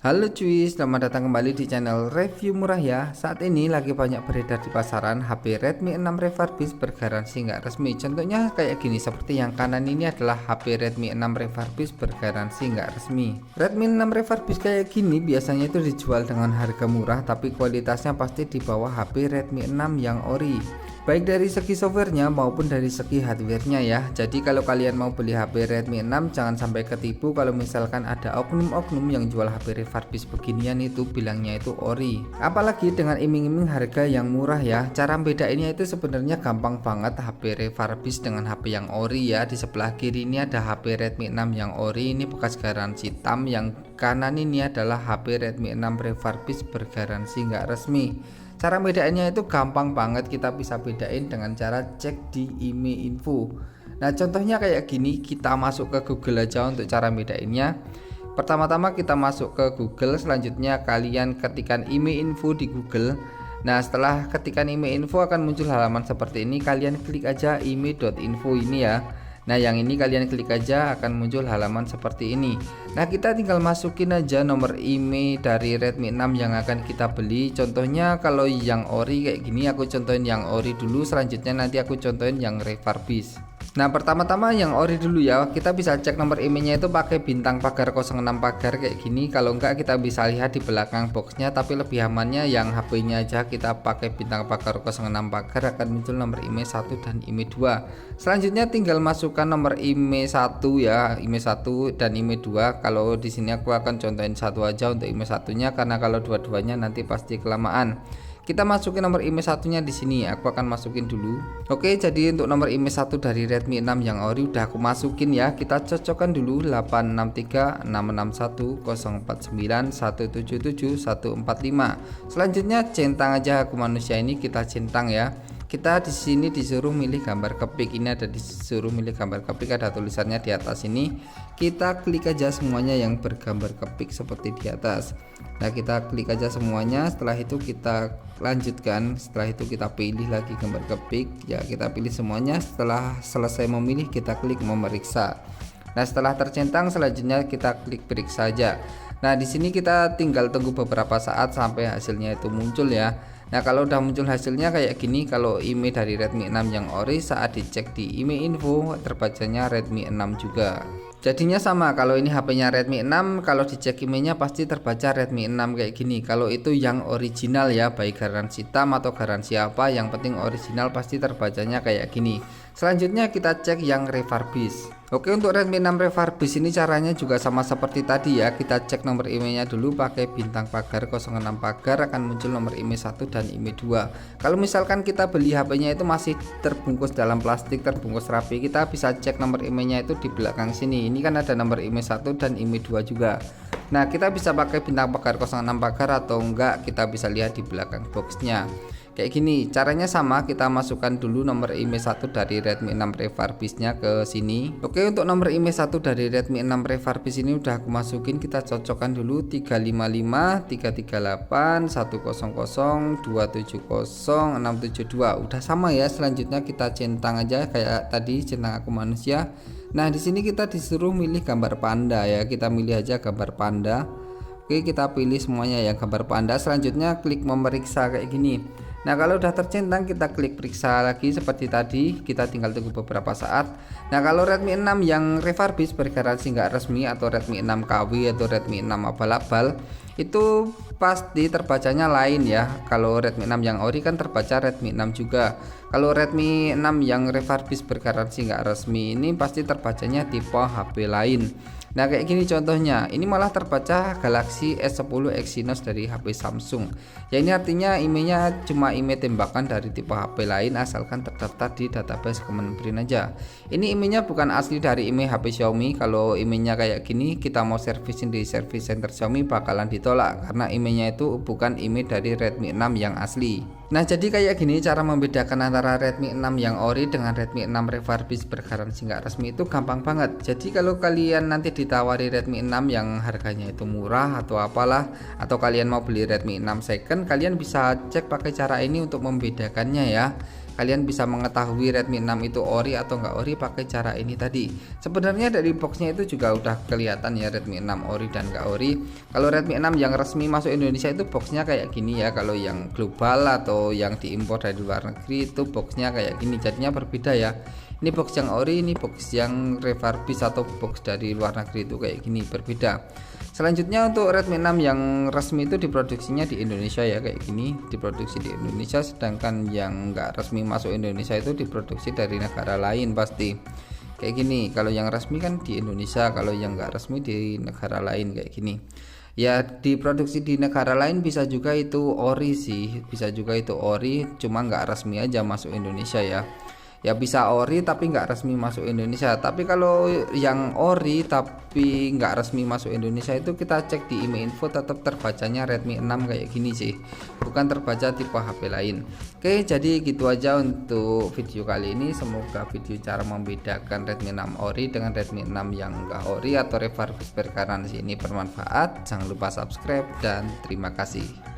Halo cuy, selamat datang kembali di channel review murah ya. Saat ini lagi banyak beredar di pasaran HP Redmi 6 refurbished bergaransi nggak resmi. Contohnya kayak gini, seperti yang kanan ini adalah HP Redmi 6 refurbished bergaransi nggak resmi. Redmi 6 refurbished kayak gini biasanya itu dijual dengan harga murah, tapi kualitasnya pasti di bawah HP Redmi 6 yang ori, baik dari segi softwarenya maupun dari segi hardwarenya ya. Jadi kalau kalian mau beli HP Redmi 6 jangan sampai ketipu kalau misalkan ada oknum-oknum yang jual HP refurbished beginian itu bilangnya itu ori, apalagi dengan iming-iming harga yang murah ya. Cara bedainnya itu sebenarnya gampang banget. HP refurbished dengan HP yang ori ya, di sebelah kiri ini ada HP Redmi 6 yang ori, ini bekas garansi TAM. Yang kanan ini adalah HP Redmi 6 refurbished bergaransi nggak resmi. Cara bedainnya itu gampang banget, kita bisa bedain dengan cara cek di IMEI info. Nah contohnya kayak gini, kita masuk ke Google aja untuk cara bedainnya. Pertama-tama kita masuk ke Google, selanjutnya kalian ketikkan IMEI info di Google. Nah setelah ketikan IMEI info akan muncul halaman seperti ini, kalian klik aja imei.info ini ya. Nah yang ini kalian klik aja akan muncul halaman seperti ini. Nah kita tinggal masukin aja nomor IMEI dari Redmi 6 yang akan kita beli. Contohnya kalau yang ori kayak gini, aku contohin yang ori dulu, selanjutnya nanti aku contohin yang refurbished. Nah pertama-tama yang ori dulu ya, kita bisa cek nomor IMEI-nya itu pakai bintang pagar 06 pagar kayak gini. Kalau enggak kita bisa lihat di belakang boxnya, tapi lebih amannya yang HP-nya aja kita pakai bintang pagar 06 pagar, akan muncul nomor IMEI 1 dan IMEI 2. Selanjutnya tinggal masukkan nomor IMEI 1 ya, IMEI 1 dan IMEI 2. Kalau di sini aku akan contohin satu aja untuk IMEI satunya, karena kalau dua-duanya nanti pasti kelamaan. Kita masukin nomor IMEI satunya di sini, aku akan masukin dulu. Oke, jadi untuk nomor IMEI 1 dari Redmi 6 yang ori udah aku masukin ya. Kita cocokkan dulu 863664109177145. Selanjutnya centang aja aku manusia ini, kita centang ya. Kita di sini disuruh milih gambar kepik, ini ada disuruh milih gambar kepik, ada tulisannya di atas ini. Kita klik aja semuanya yang bergambar kepik seperti di atas. Nah kita klik aja semuanya, setelah itu kita lanjutkan, setelah itu kita pilih lagi gambar kepik ya, kita pilih semuanya. Setelah selesai memilih kita klik memeriksa. Nah setelah tercentang selanjutnya kita klik periksa saja. Nah di sini kita tinggal tunggu beberapa saat sampai hasilnya itu muncul ya. Nah kalau udah muncul hasilnya kayak gini, kalau IMEI dari Redmi 6 yang ori saat dicek di IMEI info terbacanya Redmi 6 juga. Jadinya sama, kalau ini HP-nya Redmi 6, kalau dicek IMEI-nya pasti terbaca Redmi 6 kayak gini. Kalau itu yang original ya, baik garansi TAM atau garansi apa, yang penting original pasti terbacanya kayak gini. Selanjutnya kita cek yang refurbished. Oke, untuk Redmi 6 refurbished ini caranya juga sama seperti tadi ya. Kita cek nomor IMEI-nya dulu pakai bintang pagar 06 pagar, akan muncul nomor IMEI 1 dan IMEI 2. Kalau misalkan kita beli HP-nya itu masih terbungkus dalam plastik, terbungkus rapi, kita bisa cek nomor IMEI-nya itu di belakang sini. Ini kan ada nomor IMEI 1 dan IMEI 2 juga. Nah, kita bisa pakai bintang pagar 06 pagar atau enggak kita bisa lihat di belakang boxnya. Kayak gini, caranya sama, kita masukkan dulu nomor IMEI 1 dari Redmi 6 refurbished-nya ke sini. Oke, untuk nomor IMEI 1 dari Redmi 6 refurbished ini udah aku masukin, kita cocokkan dulu 355 338 100 270 672. Udah sama ya, selanjutnya kita centang aja kayak tadi, centang aku manusia. Nah, di sini kita disuruh milih gambar panda ya, kita milih aja gambar panda. Oke, kita pilih semuanya ya gambar panda. Selanjutnya klik memeriksa kayak gini. Nah kalau udah tercentang kita klik periksa lagi seperti tadi, kita tinggal tunggu beberapa saat. Nah kalau Redmi 6 yang refurbished bergaransi nggak resmi atau Redmi 6 KW atau Redmi 6 abal-abal itu pasti terbacanya lain ya. Kalau Redmi 6 yang ori kan terbaca Redmi 6 juga. Kalau Redmi 6 yang refurbished bergaransi nggak resmi ini pasti terbacanya tipe HP lain. Nah kayak gini contohnya, ini malah terbaca Galaxy S10 Exynos dari HP Samsung. Ya ini artinya IMEI-nya cuma IMEI tembakan dari tipe HP lain asalkan terdaftar di database Kemenbrin aja. Ini IMEI-nya bukan asli dari IMEI HP Xiaomi. Kalau IMEI-nya kayak gini kita mau servicing di service center Xiaomi bakalan ditolak karena IMEI-nya itu bukan IMEI dari Redmi 6 yang asli. Nah jadi kayak gini cara membedakan antara Redmi 6 yang ori dengan Redmi 6 refurbished bergaransi nggak resmi itu gampang banget. Jadi kalau kalian nanti ditawari Redmi 6 yang harganya itu murah atau apalah, atau kalian mau beli Redmi 6 second, kalian bisa cek pakai cara ini untuk membedakannya ya. kalian bisa mengetahui Redmi 6 itu ori atau enggak ori pakai cara ini tadi. Sebenarnya dari boxnya itu juga udah kelihatan ya Redmi 6 ori dan enggak ori. Kalau Redmi 6 yang resmi masuk Indonesia itu boxnya kayak gini ya. Kalau yang global atau yang diimpor dari luar negeri itu boxnya kayak gini, jadinya berbeda ya. Ini box yang ori, ini box yang refurbish atau box dari luar negeri itu kayak gini, berbeda. Selanjutnya untuk Redmi 6 yang resmi itu diproduksinya di Indonesia ya, kayak gini, diproduksi di Indonesia. Sedangkan yang enggak resmi masuk Indonesia itu diproduksi dari negara lain pasti. Kayak gini, kalau yang resmi kan di Indonesia, kalau yang enggak resmi di negara lain kayak gini. Ya diproduksi di negara lain bisa juga itu ori sih, bisa juga itu ori, cuma enggak resmi aja masuk Indonesia ya. Ya bisa ori tapi nggak resmi masuk Indonesia. Tapi kalau yang ori tapi nggak resmi masuk Indonesia itu kita cek di email info, tetap terbacanya Redmi 6 kayak gini sih, bukan terbaca tipe HP lain. Oke, jadi gitu aja untuk video kali ini. Semoga video cara membedakan Redmi 6 ori dengan Redmi 6 yang nggak ori atau refurbish bergaransi ini bermanfaat. Jangan lupa subscribe dan terima kasih.